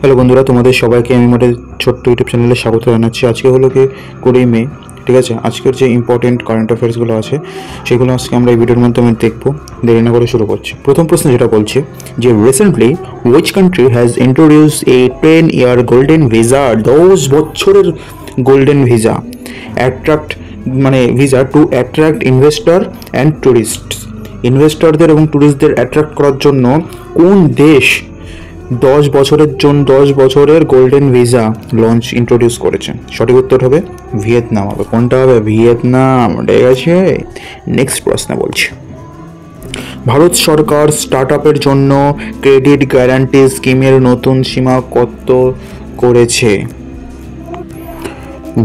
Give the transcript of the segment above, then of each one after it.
Hello বন্ধুরা, তোমাদের সবাইকে আমি আমাদের ছোট্ট ইউটিউব চ্যানেলে স্বাগত জানাচ্ছি। আজকে হলো কি 20 মে, ঠিক আছে। আজকের যে ইম্পর্টেন্ট কারেন্ট অ্যাফেয়ার্সগুলো আছে সেগুলো আজকে আমরা এই ভিডিওর মাধ্যমে দেখবো। দেরি না করে শুরু করছি। প্রথম প্রশ্ন যেটা বলছে যে recently which country has introduce A 10-year golden visa, 10 বছরের golden visa visa two attract investor and tourist. ইনভেস্টরদের এবং ট্যুরিস্টদের অ্যাট্রাক্ট করার জন্য কোন দেশ 10 বছরের গোল্ডেন ভিসা ইন্ট্রোডিউস করেছে? সঠিক উত্তর হবে ভিয়েতনাম হবে। কোনটা হবে? ভিয়েতনাম, ঠিক আছে। নেক্সট প্রশ্ন বলছি, ভারত সরকার স্টার্টআপের জন্য ক্রেডিট গ্যারান্টি স্কিমের নতুন সীমা কত করেছে?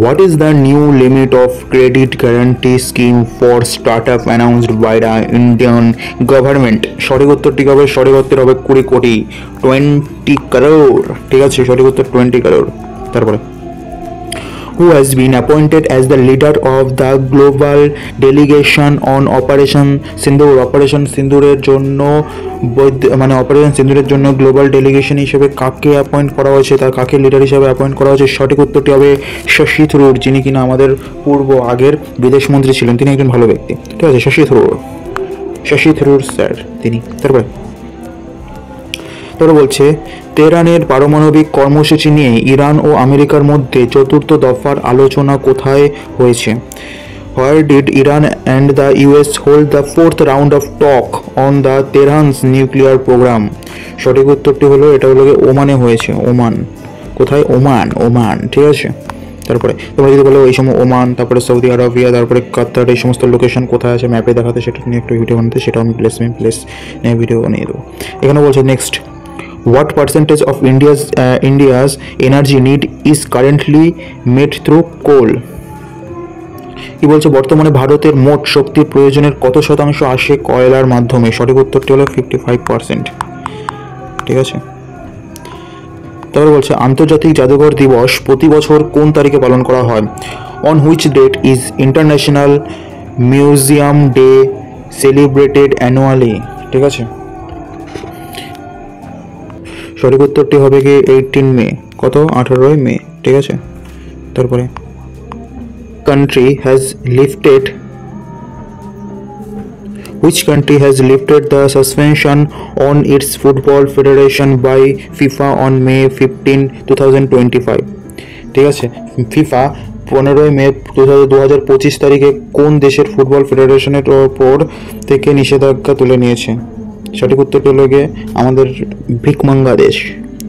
What is the new limit of credit guarantee scheme for startup announced by the Indian government? সঠিক উত্তরটি হবে, সঠিক উত্তর হবে 20 কোটি, 20 crore, ঠিক আছে। সঠিক উত্তর 20 crore। তারপরে who has been appointed as the leader of the global delegation on Operation Sindoor? Operation সিন্দুরের জন্য অপারেশন সিন্দুরের জন্য গ্লোবাল ডেলিগেশন হিসেবে কাকে অ্যাপয়েন্ট করা হয়েছে, তার কাকে লিডার হিসেবে অ্যাপয়েন্ট করা হয়েছে? সঠিক উত্তরটি হবে শশী থরুর, যিনি কিনা আমাদের আগের বিদেশ মন্ত্রী ছিলেন। তিনি একজন ভালো ব্যক্তি, ঠিক আছে। শশী থরুর স্যার তিনি। তারপরে বলছে তেহরানের পারমাণবিক কর্মসূচি নিয়ে ইরান ও আমেরিকার মধ্যে চতুর্থ দফার আলোচনা কোথায় হয়েছে? Where did Iran and the US hold the fourth round of talk on the Tehran's nuclear program? সঠিক উত্তরটি হলো এটা হলো ওমানে হয়েছে। ওমান কোথায়? ওমান, ঠিক আছে। তারপরে তোমরা যদি বলো এই সময় ওমান, তারপরে সৌদি আরবিয়া, তারপরে কাতার, এই সমস্ত লোকেশন কোথায় আছে ম্যাপে দেখাতে, সেটা নিয়ে একটা ভিডিও বানাতে, সেটাও আমি প্লেস নিয়ে ভিডিও বানিয়ে দেবো। এখানে বলছে next, what percentage of India's energy need is currently met through coal? কি বলছে? বর্তমানে ভারতের মোট শক্তির প্রয়োজনের কত শতাংশ আসে কয়লার মাধ্যমে? সঠিক উত্তরটি হলো 55%, ঠিক আছে। তারপর বলছে আন্তর্জাতিক জাদুঘর দিবস প্রতি বছর কোন তারিখে পালন করা হয়? On which date is international museum day celebrated annually? ঠিক আছে। সঠিক উত্তরটি হবে কি 18 মে। কত? 18 মে, ঠিক আছে। তারপরে which country has lifted the suspension on its football federation by FIFA on May 15, 2025? ঠিক আছে। ফিফা 15 মে 2025 তারিখে কোন দেশের ফুটবল ফেডারেশনের ওপর থেকে নিষেধাজ্ঞা তুলে নিয়েছে? সঠিক উত্তরটি হলো গিয়ে আমাদের ভিকমাঙ্গা দেশ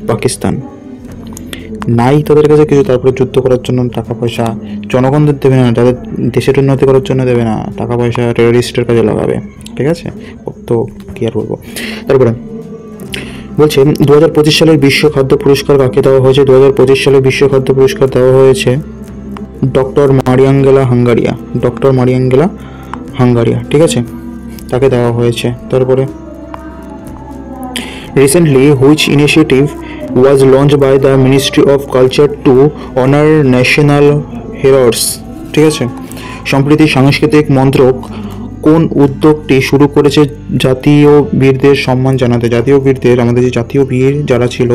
পাকিস্তান। নাই তাদের কাছে কিছু, তারপরে যুদ্ধ করার জন্য টাকা পয়সা জনগণদের দেবে না, তাদের দেশের উন্নতি করার জন্য দেবে না, টাকা পয়সা টেররিস্টের কাজে লাগাবে, ঠিক আছে। তো কি আর বলবো। তারপরে বলছে 2025 সালের বিশ্ব খাদ্য পুরস্কার কাকে দেওয়া হয়েছে? 2025 সালে বিশ্ব খাদ্য পুরস্কার দেওয়া হয়েছে ডক্টর মারিয়াঙ্গেলা হাঙ্গারিয়া, ঠিক আছে, তাকে দেওয়া হয়েছে। তারপরে recently which initiative was launched by the Ministry of Culture to honor national heroes? ঠিক আছে। সম্প্রতি সাংস্কৃতিক মন্ত্রক কোন উদ্যোগটি শুরু করেছে জাতীয় বীরদের সম্মান জানাতে? জাতীয় বীরদের, আমাদের যে জাতীয় বীর যারা ছিল,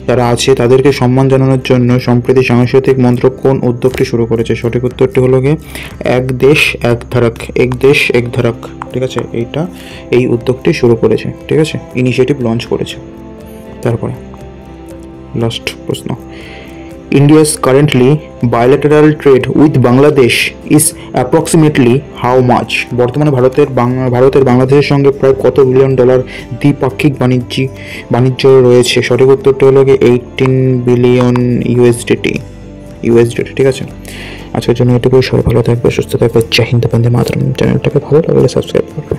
যারা আছে, তাদেরকে সম্মান জানানোর জন্য সম্প্রতি সাংস্কৃতিক মন্ত্রক কোন উদ্যোগটি শুরু করেছে? সঠিক উত্তরটি হলো গিয়ে এক দেশ এক ধারক, ঠিক আছে। এই উদ্যোগটি শুরু করেছে, ঠিক আছে, ইনিশিয়েটিভ লঞ্চ করেছে। তারপরে লাস্ট প্রশ্ন, India's currently bilateral trade with Bangladesh is approximately how much? বর্তমানে ভারতের বাংলাদেশের সঙ্গে প্রায় কত বিলিয়ন ডলার দ্বিপাক্ষিক বাণিজ্য রয়েছে? সঠিক উত্তরটি হলো গিয়ে 18 বিলিয়ন USDT, ঠিক আছে। আজকের জন্য এটুকুই। সবাই ভালো থাকবে, সুস্থ থাকবে। জয় হিন্দ, বন্দে মাতরম। চ্যানেলটাকে ভালো লাগলে সাবস্ক্রাইব করবে।